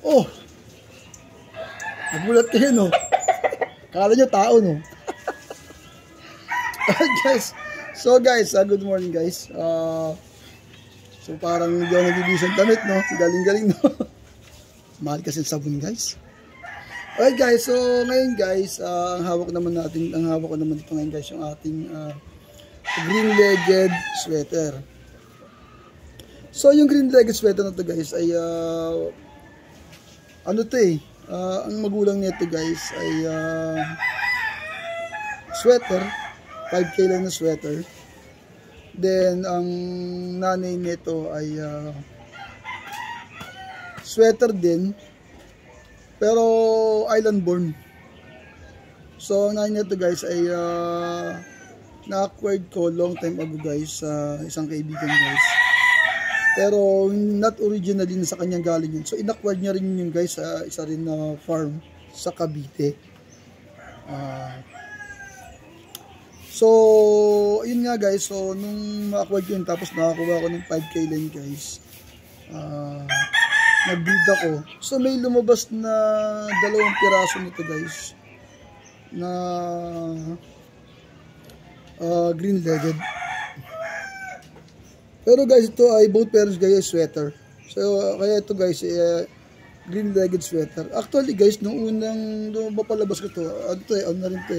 Oh! Nagulat kayo, no? Kala nyo tao, no? Guys. So, guys, good morning, guys. So, parang hindi ako nag-ibisang damit, no? Galing-galing, no? Mahal kasi sabon, guys. Alright, guys. So, ngayon, guys, ang hawak ko naman dito ngayon, guys, yung ating green-legged sweater. So, yung green-legged sweater na to, guys, ay, ang magulang nito, guys, ay sweater. 5K lang na sweater. Then, ang nanay nito ay sweater din. Pero, island born. So, ang nanay nito, guys, ay na-acquired ko long time ago, guys, sa isang kaibigan, guys. Pero, not originally na sa kanyang galing yun. So, in-acquired niya rin yun, guys, sa isa rin na farm sa Cavite. So, yun nga, guys. So, nung ma-acquired ko yun, tapos nakakuha ko ng 5K line, guys. Nag-breed ako. So, may lumabas na 2 piraso nito, guys. Na green-legged. Pero, guys, ito ay both pairs, guys, sweater. So, kaya ito, guys, green-legged sweater. Actually, guys, nung unang mapalabas ko ito, ano na rin ito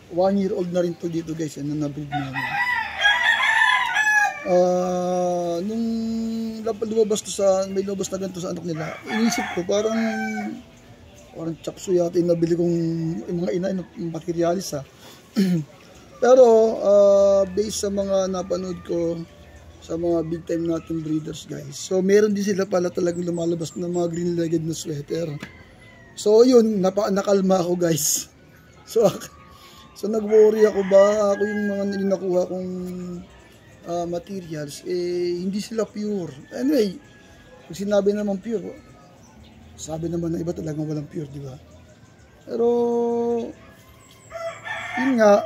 1 year old na rin to dito, guys, na na-breed namin. Nung lumabas to may lumabas na ganito sa anak nila, inisip ko parang chapso yata yung nabili kong yung mga ina, materialis Pero based sa mga napanood ko sa mga big time natin breeders, guys, so meron din sila pala talagang lumalabas ng mga green-legged na sweater. So yun, nakalma ako, guys. So nag-worry ako ba ako yung mga nakuha kong materials, hindi sila pure. Anyway, kung sinabi naman pure, sabi naman ng iba talagang walang pure, di ba? Pero, yun nga,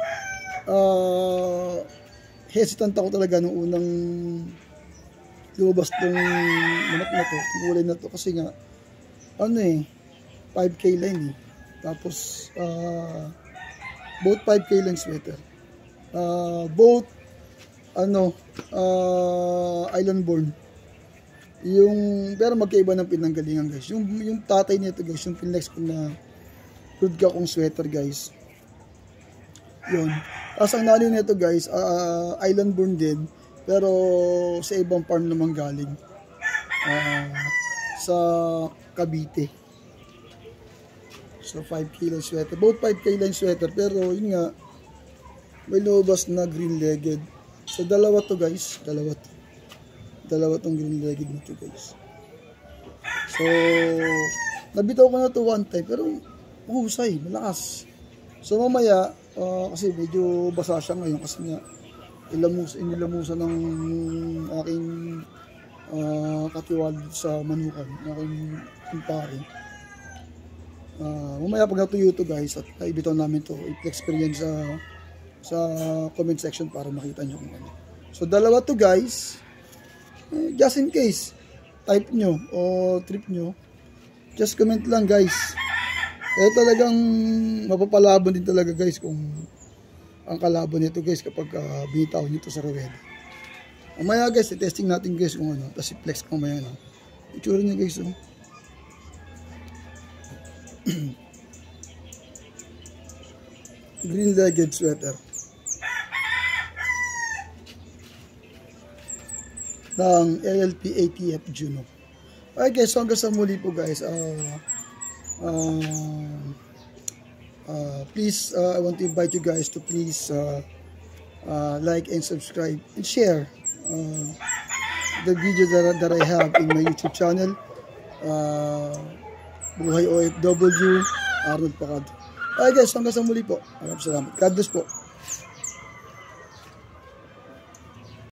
hesitant ako talaga nung unang lumabas tong manok na to, kulay na to, kasi nga, 5K line Tapos, both 5K lang sweater. Both island born. Pero magkaiba ng pinanggalingan, guys. Yung tatay nito, guys, yung pinex ko na Rudka kong sweater, guys. Yun. Tapos ang nanay nito, guys, island born din, pero sa ibang farm naman galing. Sa Cavite. So, 5K lang sweater. Both 5K lang sweater. Pero, yun nga, may lumabas na green-legged. So, dalawa to, guys. Dalawa tong green-legged na to, guys. So, nabitaw ko na to one time. Pero, mahusay. Malakas. So, mamaya, kasi medyo basa siya ngayon. Kasi nga, inilamusan ng aking katiwal sa manukan. Aking kumpare. Mamaya pag natuyo to, guys, at ibitaw namin to i-experience sa comment section para makita nyo kung ano. So, dalawa to, guys. Just in case type nyo o trip nyo, just comment lang, guys. Talagang mapapalabon din talaga, guys, kung ang kalaban nito, guys, kapag bitaw nyo to sa rawed. Mamaya, guys, i-testing natin, guys, kung ano, tapos i-flex ko mamaya, itsura nyo, guys, green-legged sweater ng LLP ATF Juno. Okay, guys, so hanggang sa muli po, guys. Please, I want to invite you guys to please like and subscribe and share the video that I have in my YouTube channel. Buhay OFW, Arnold Pacado. Okay, guys, hanggang sa muli po. Maraming salamat. God bless po.